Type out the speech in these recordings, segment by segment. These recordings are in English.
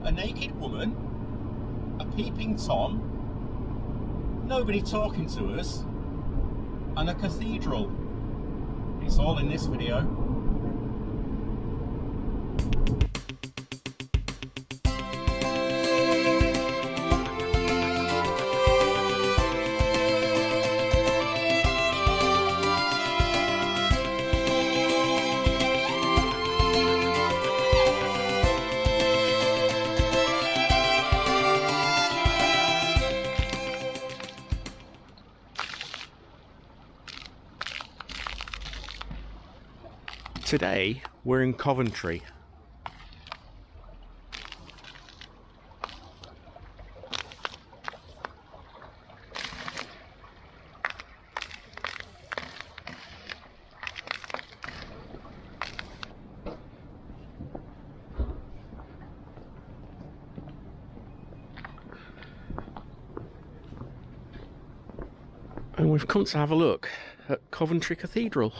a naked woman, a peeping Tom, nobody talking to us, and a cathedral. It's all in this video. Today we're in Coventry. And we've come to have a look at Coventry Cathedral.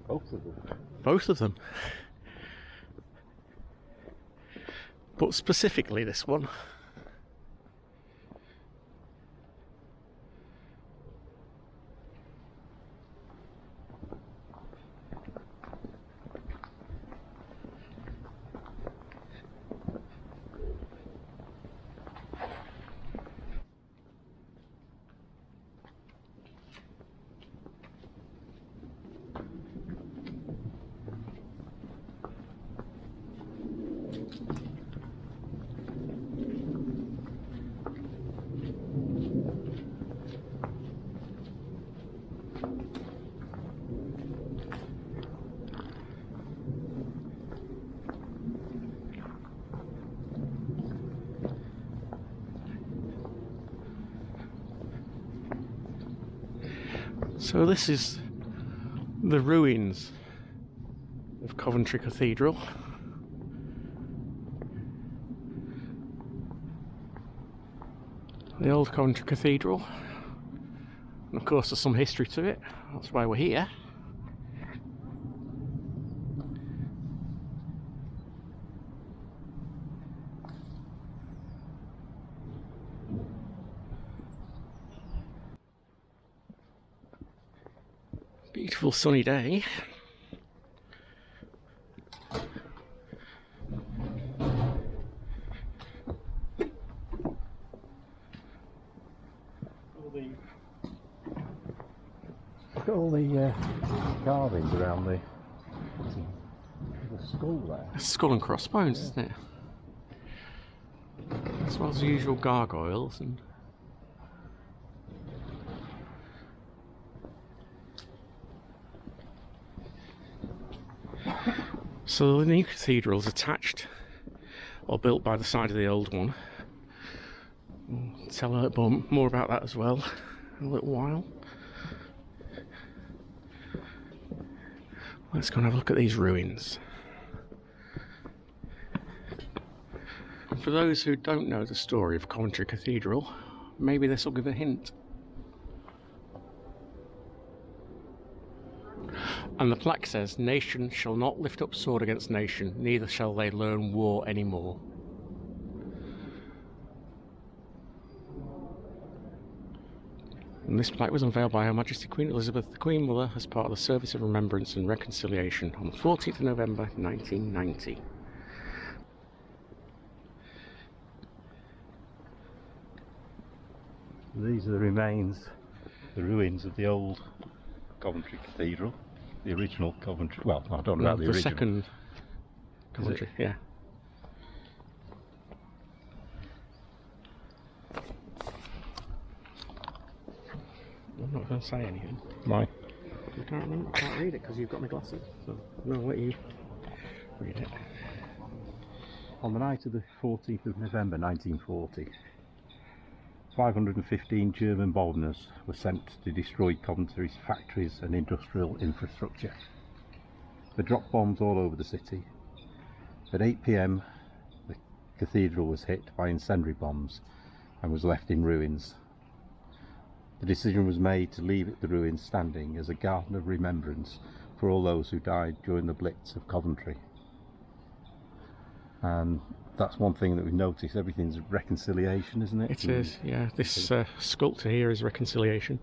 Both of them. Both of them. But specifically this one. So this is the ruins of Coventry Cathedral. The old Coventry Cathedral. And of course there's some history to it, that's why we're here. Beautiful sunny day. Look at all the carvings around the skull there. It's skull and crossbones, isn't it? As well as the usual gargoyles and so the new cathedral is attached or built by the side of the old one. We'll tell a little more about that as well in a little while. Let's go and have a look at these ruins. For those who don't know the story of Coventry Cathedral, maybe this will give a hint. And the plaque says, "Nation shall not lift up sword against nation, neither shall they learn war anymore." And this plaque was unveiled by Her Majesty Queen Elizabeth, the Queen Mother, as part of the Service of Remembrance and Reconciliation on the 14th of November 1990. These are the remains, the ruins of the old Coventry Cathedral. The original Coventry, well, I don't know about the original. The second Coventry, yeah. I'm not going to say anything. Why? I can't remember, I can't read it because you've got my glasses. So, no, I'll let you read it. On the night of the 14th of November 1940, 515 German bombers were sent to destroy Coventry's factories and industrial infrastructure. They dropped bombs all over the city. At 8 PM, the cathedral was hit by incendiary bombs and was left in ruins. The decision was made to leave the ruins standing as a garden of remembrance for all those who died during the Blitz of Coventry. and that's one thing that we've noticed. Everything's reconciliation, isn't it? It is, yeah. This sculpture here is reconciliation.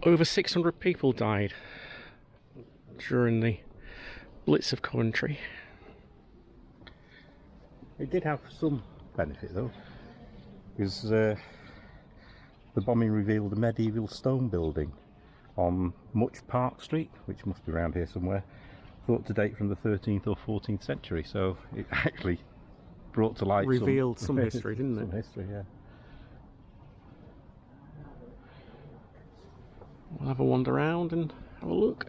Over 600 people died during the Blitz of Coventry. It did have some benefit though, because the bombing revealed a medieval stone building on Much Park Street, which must be around here somewhere, thought to date from the 13th or 14th century. So it actually brought to light Revealed some history, didn't it? Some history, yeah. We'll have a wander around and have a look.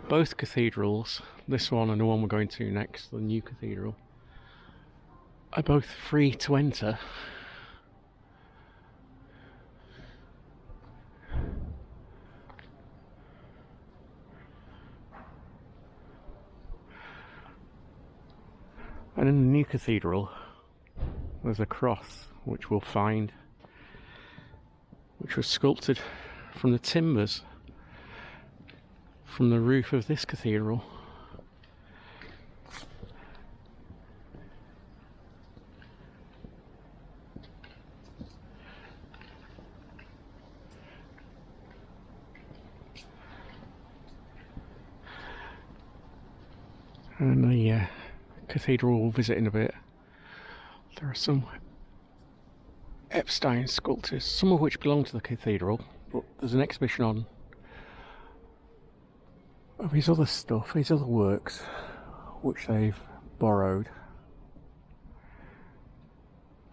Both cathedrals, this one and the one we're going to next, the new cathedral, are both free to enter. And in the new cathedral, there's a cross which we'll find, which was sculpted from the timbers from the roof of this cathedral. And the cathedral we'll visit in a bit. There are some Epstein sculptures, some of which belong to the cathedral, but there's an exhibition on of his other stuff, his other works, which they've borrowed.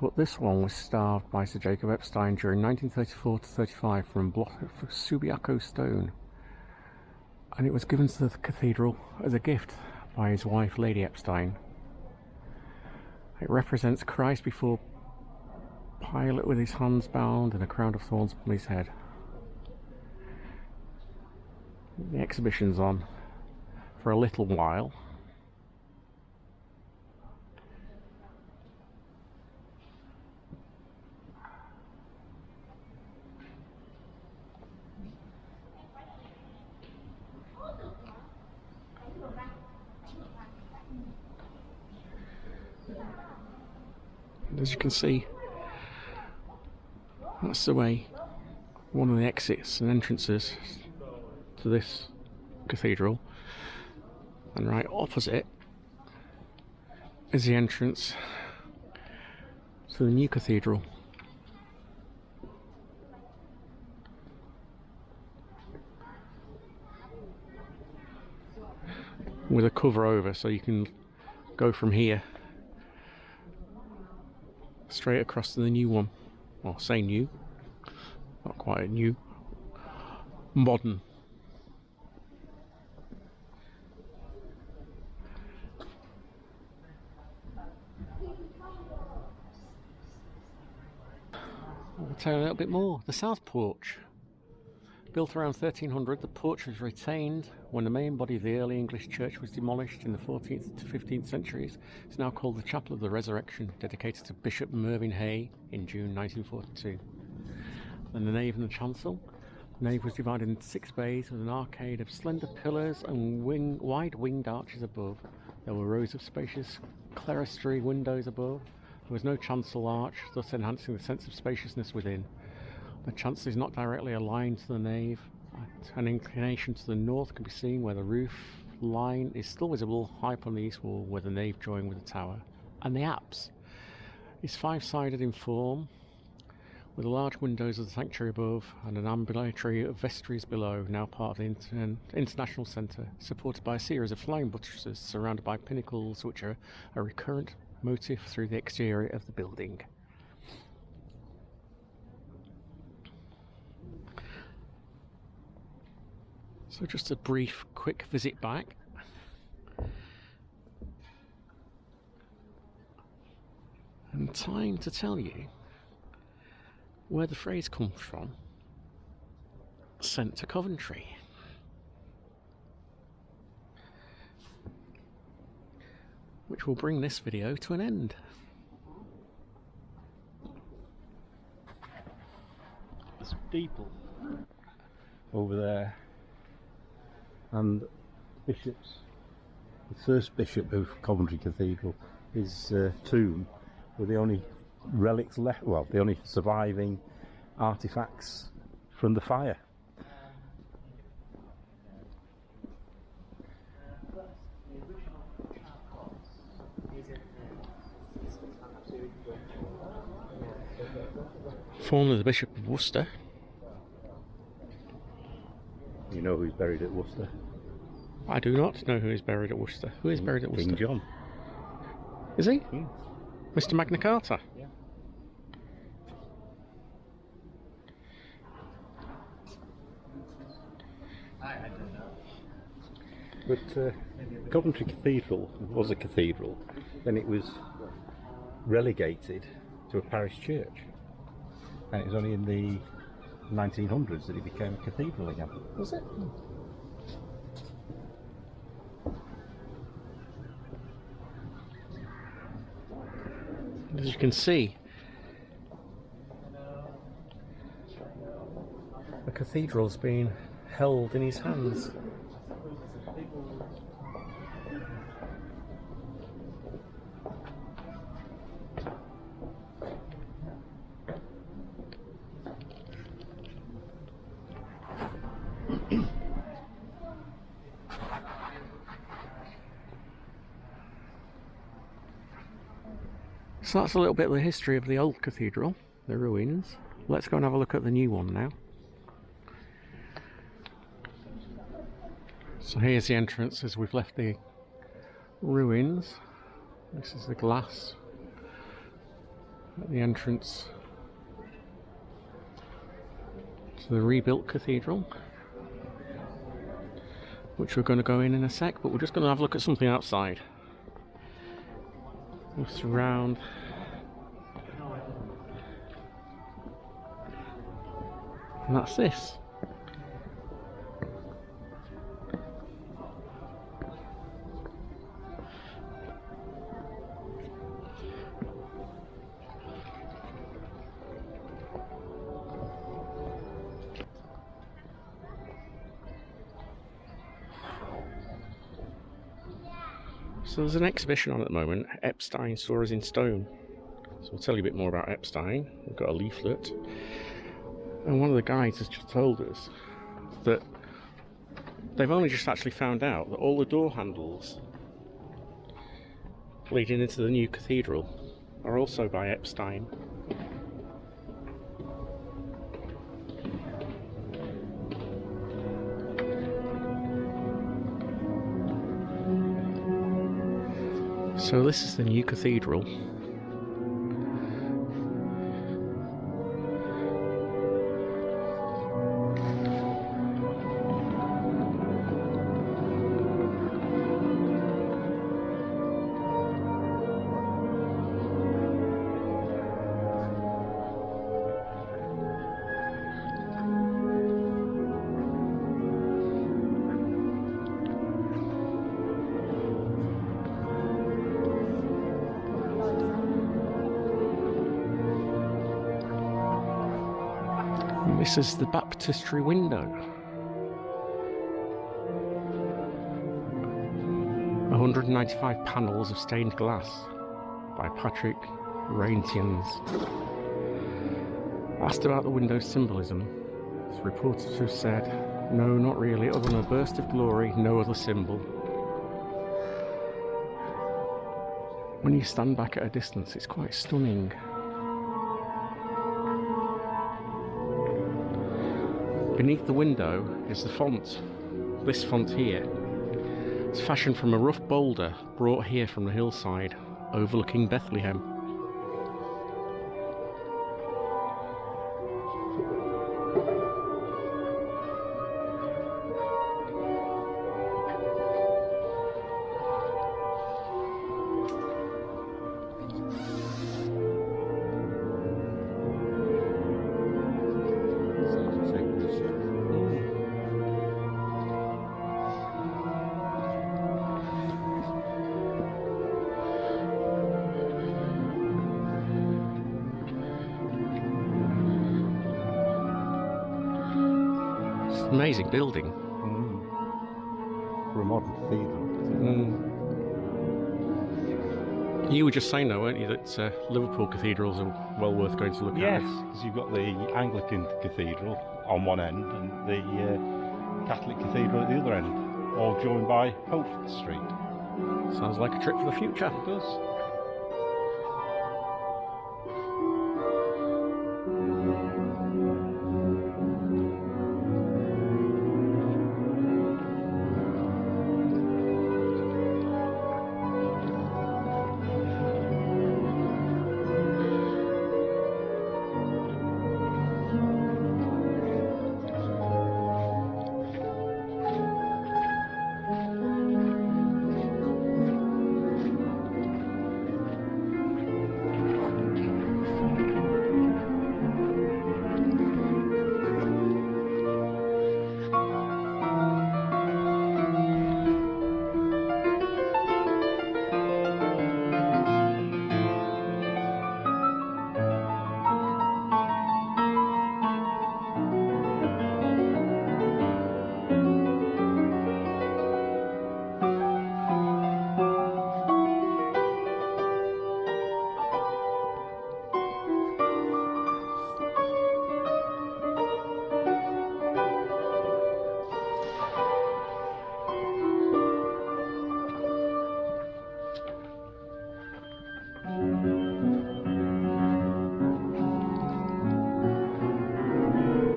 But this one was starved by Sir Jacob Epstein during 1934 to 35 from a block of Subiaco stone, and it was given to the cathedral as a gift by his wife, Lady Epstein. It represents Christ before Pilate with his hands bound and a crown of thorns upon his head. The exhibition's on for a little while. And as you can see, that's the way, one of the exits and entrances to this cathedral, and right opposite is the entrance to the new cathedral. With a cover over, so you can go from here straight across to the new one. Well, say new, not quite new, modern. I'll tell you a little bit more. The south porch, built around 1300, the porch was retained when the main body of the early English church was demolished in the 14th to 15th centuries. It's now called the Chapel of the Resurrection, dedicated to Bishop Mervyn Hay in June 1942. Then the nave and the chancel. The nave was divided into 6 bays with an arcade of slender pillars and wide winged arches above. There were rows of spacious clerestory windows above. There was no chancel arch, thus enhancing the sense of spaciousness within. The chancel is not directly aligned to the nave. An inclination to the north can be seen where the roof line is still visible high up on the east wall where the nave joined with the tower. And the apse is five-sided in form, with the large windows of the sanctuary above and an ambulatory of vestries below, now part of the International Centre, supported by a series of flying buttresses surrounded by pinnacles which are a recurrent motif through the exterior of the building. So just a brief, quick visit back. And time to tell you where the phrase comes from, sent to Coventry. Which will bring this video to an end. The steeple over there, and the first bishop of Coventry Cathedral, his tomb were the only relics left, well, the only surviving artifacts from the fire. Formerly the Bishop of Worcester. You know who's buried at Worcester? I do not know who is buried at Worcester. Who is buried at Worcester? King John. Is he? Mr. Magna Carta? Yeah. But Coventry Cathedral was a cathedral, then it was relegated to a parish church, and it was only in the 1900s that it became a cathedral again. Was it? As you can see, the cathedral's been held in his hands. So that's a little bit of the history of the old cathedral, the ruins. Let's go and have a look at the new one now. So here's the entrance as we've left the ruins. This is the glass at the entrance to the rebuilt cathedral, which we're going to go in a sec, but we're just going to have a look at something outside. Just around. And that's this. So there's an exhibition on at the moment, Epstein Stories in Stone. So I'll tell you a bit more about Epstein. We've got a leaflet. And one of the guides has just told us that they've only just actually found out that all the door handles leading into the new cathedral are also by Epstein. So this is the new cathedral. This is the baptistry window. 195 panels of stained glass by Patrick Raintians. Asked about the window's symbolism, it's reported to have said, "No, not really, other than a burst of glory, no other symbol." When you stand back at a distance, it's quite stunning. Beneath the window is the font. This font here. It's fashioned from a rough boulder brought here from the hillside, overlooking Bethlehem. Amazing building. For a modern cathedral. You were just saying though, weren't you, that Liverpool cathedrals are well worth going to look at? Yes, because you've got the Anglican cathedral on one end and the Catholic cathedral at the other end, all joined by Hope Street. Sounds like a trip for the future. It does.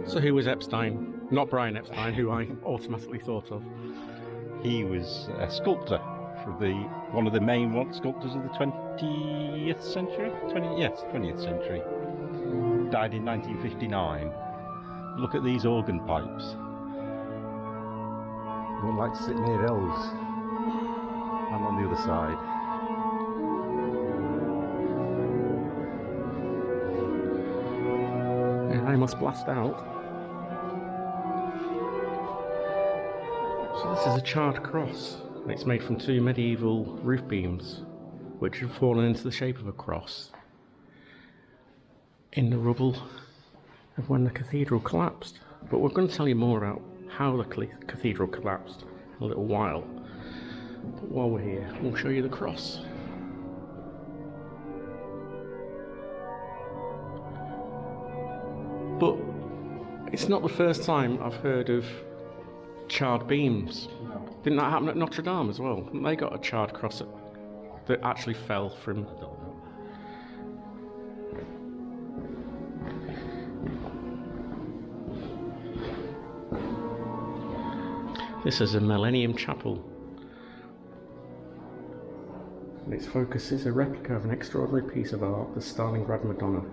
So who was Epstein? Not Brian Epstein, who I automatically thought of. He was a sculptor for one of the main sculptors of the 20th century. 20th century. Died in 1959. Look at these organ pipes. You wouldn't like to sit near those. And on the other side. Yeah, I must blast out. So this is a charred cross. It's made from two medieval roof beams, which have fallen into the shape of a cross in the rubble of when the cathedral collapsed. But we're going to tell you more about how the cathedral collapsed in a little while. But while we're here, we'll show you the cross. But it's not the first time I've heard of charred beams. No. Didn't that happen at Notre Dame as well? They got a charred cross that actually fell from... This is a Millennium Chapel. And its focus is a replica of an extraordinary piece of art, the Stalingrad Madonna.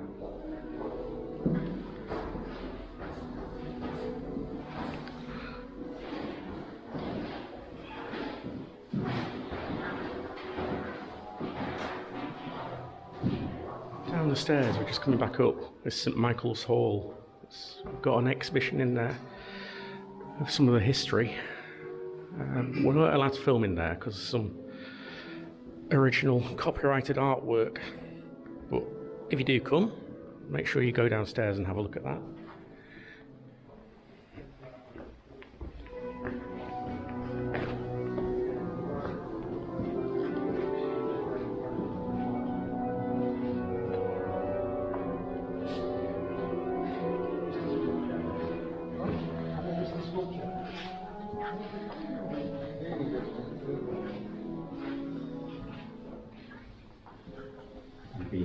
Down the stairs, we're just coming back up, is St Michael's Hall. It's got an exhibition in there of some of the history. We're not allowed to film in there because of some original copyrighted artwork. But if you do come, make sure you go downstairs and have a look at that.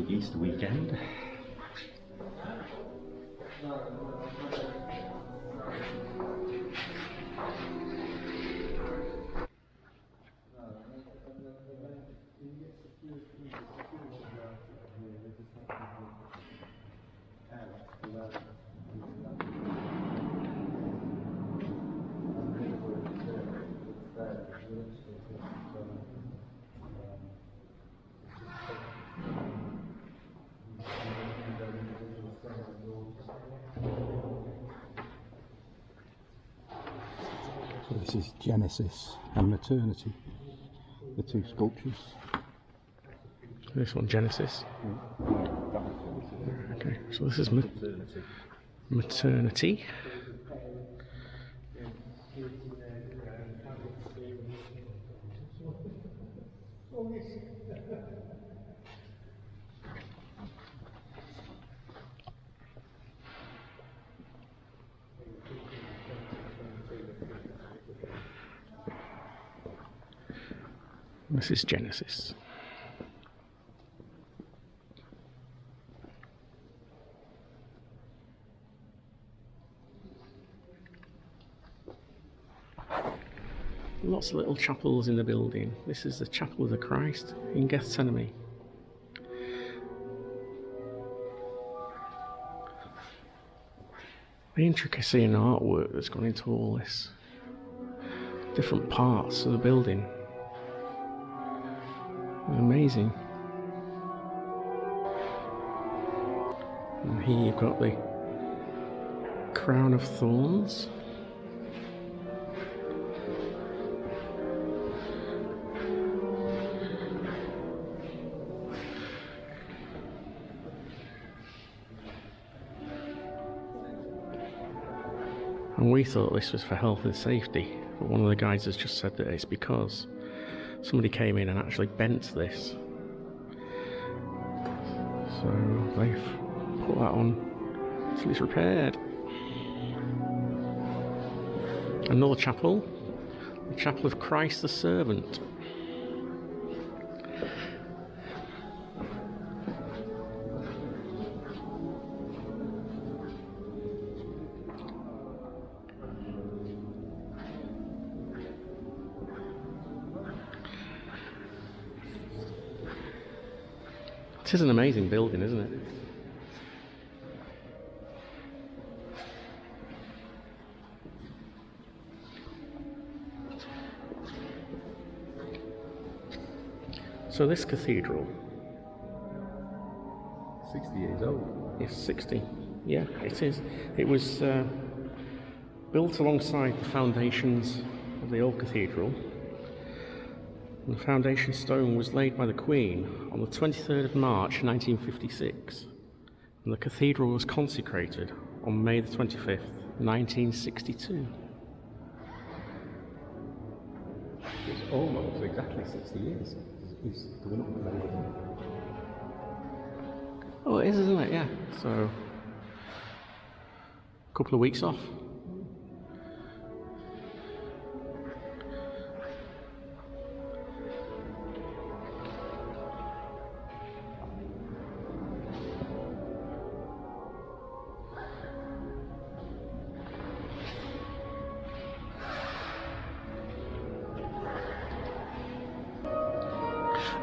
Easter weekend. So this is Genesis and Maternity, the two sculptures. This one, Genesis. Okay, so this is Maternity. This is Genesis. Lots of little chapels in the building. This is the Chapel of the Christ in Gethsemane. The intricacy and artwork that's gone into all this. Different parts of the building. Amazing. And here you've got the crown of thorns. And we thought this was for health and safety, but one of the guides has just said that it's because somebody came in and actually bent this. So they've put that on until it's repaired. Another chapel, the Chapel of Christ the Servant. It is an amazing building, isn't it? So this cathedral, 60 years old. is 60. Yeah, it is. It was built alongside the foundations of the old cathedral. And the foundation stone was laid by the Queen on the 23rd of March 1956, and the cathedral was consecrated on May the 25th, 1962. It's almost exactly 60 years. He's doing up with everything. Oh, it is, isn't it? Yeah. So, a couple of weeks off.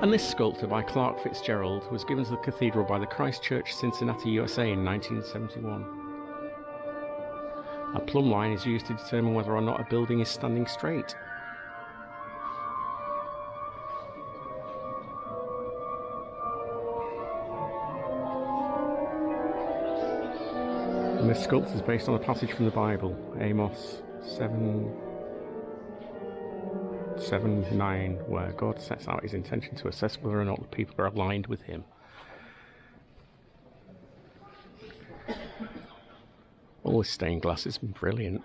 And this sculpture by Clark Fitzgerald was given to the cathedral by the Christ Church, Cincinnati, USA in 1971. A plumb line is used to determine whether or not a building is standing straight. And this sculpture is based on a passage from the Bible, Amos 7:9, where God sets out his intention to assess whether or not the people are aligned with him. All this stained glass is brilliant.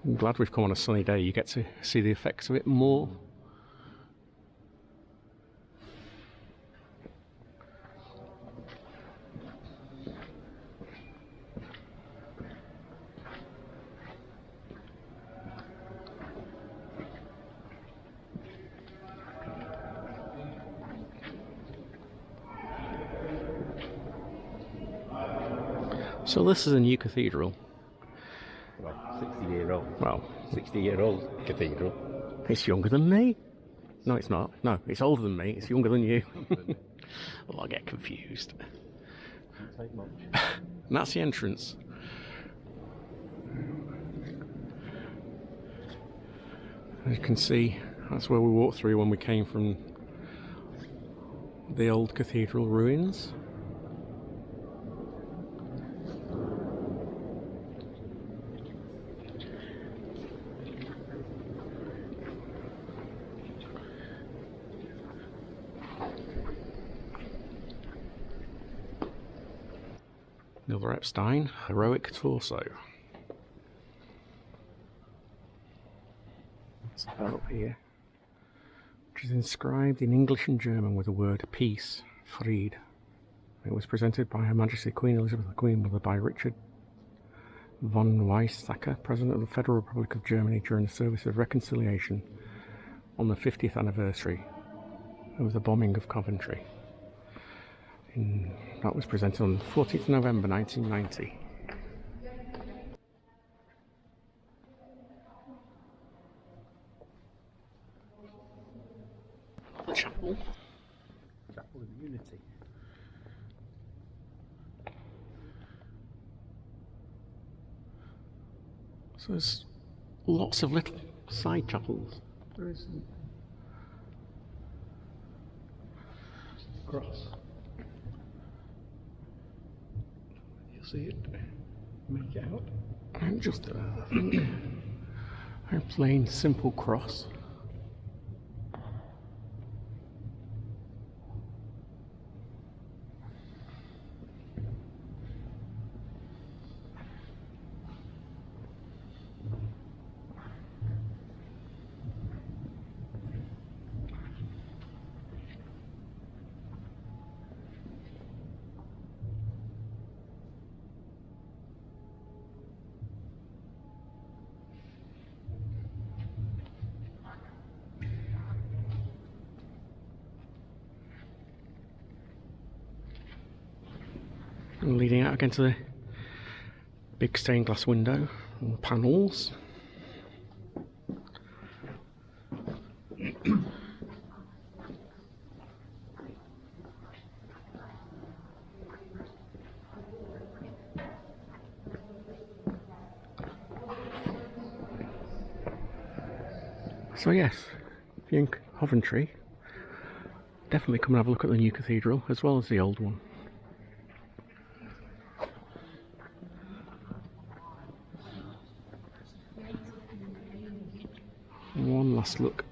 I'm glad we've come on a sunny day. You get to see the effects of it more. So this is a new cathedral. Well, 60-year-old. Well, 60-year-old cathedral. it's younger than me. No, it's not. No, it's older than me. It's younger than you. Well, I get confused. Doesn't take much. And that's the entrance. As you can see, that's where we walked through when we came from the old cathedral ruins. Another Epstein, heroic torso. It's up here, which is inscribed in English and German with the word peace, Fried. It was presented by Her Majesty Queen Elizabeth, the Queen Mother, by Richard von Weizsäcker, President of the Federal Republic of Germany, during the service of reconciliation on the 50th anniversary of the bombing of Coventry. That was presented on 14th November 1990. The chapel. Chapel of Unity. So there's lots of little side chapels. There is cross. You'll see it. Make it out. And just a plain, simple cross. And leading out again to the big stained glass window and panels. So yes, if you're in Coventry, definitely come and have a look at the new cathedral as well as the old one. One last look.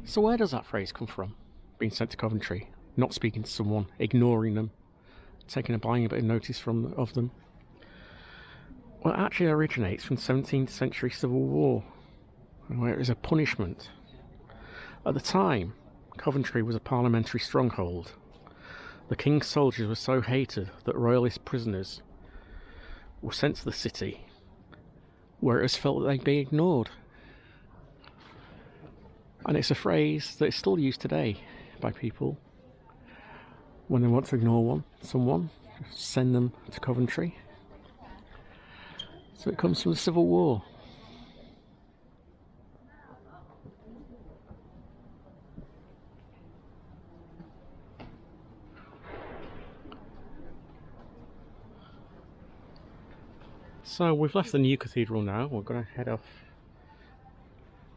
So where does that phrase come from? Being sent to Coventry, not speaking to someone, ignoring them, taking a buying a bit of notice of them. Well, it actually originates from 17th century Civil War, where it was a punishment. At the time, Coventry was a parliamentary stronghold. The king's soldiers were so hated that royalist prisoners were sent to the city, where it was felt that they'd be ignored. And it's a phrase that is still used today by people when they want to ignore someone, send them to Coventry. So it comes from the Civil War. So we've left the new cathedral now. We're going to head off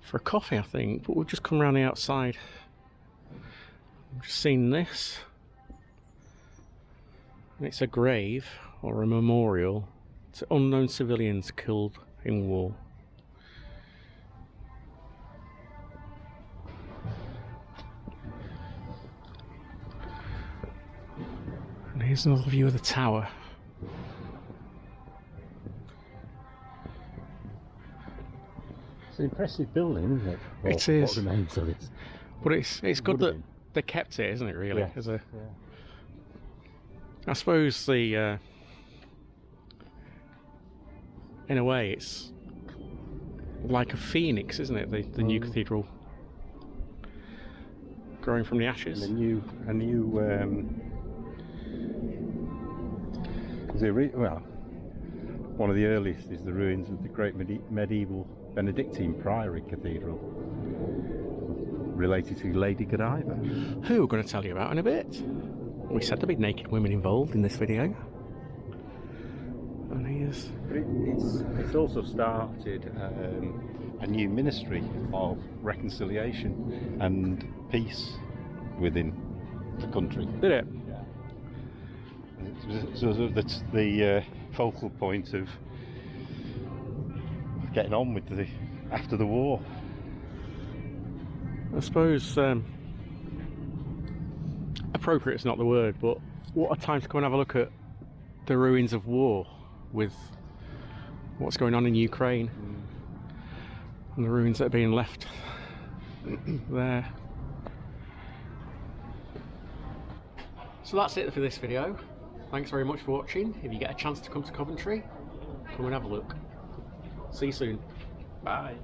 for a coffee, I think, but we'll just come around the outside. I've just seen this. And it's a grave or a memorial to unknown civilians killed in war. And here's another view of the tower. It's an impressive building, isn't it? Well, It is. What remains of it. But it's good that they kept it, isn't it, really? Yeah. As a... I suppose the in a way it's like a phoenix, isn't it? The new cathedral growing from the ashes. And a new well, one of the earliest is the ruins of the great medieval Benedictine Priory Cathedral, related to Lady Godiva, who we're going to tell you about in a bit. We said there'd be naked women involved in this video. And here's... It's also started a new ministry of reconciliation and peace within the country. Did it? Yeah. So that's the focal point of getting on with the after the war. I suppose appropriate is not the word, but what a time to come and have a look at the ruins of war with what's going on in Ukraine and the ruins that are being left there. So that's it for this video. Thanks very much for watching. If you get a chance to come to Coventry, come and have a look. See you soon. Bye.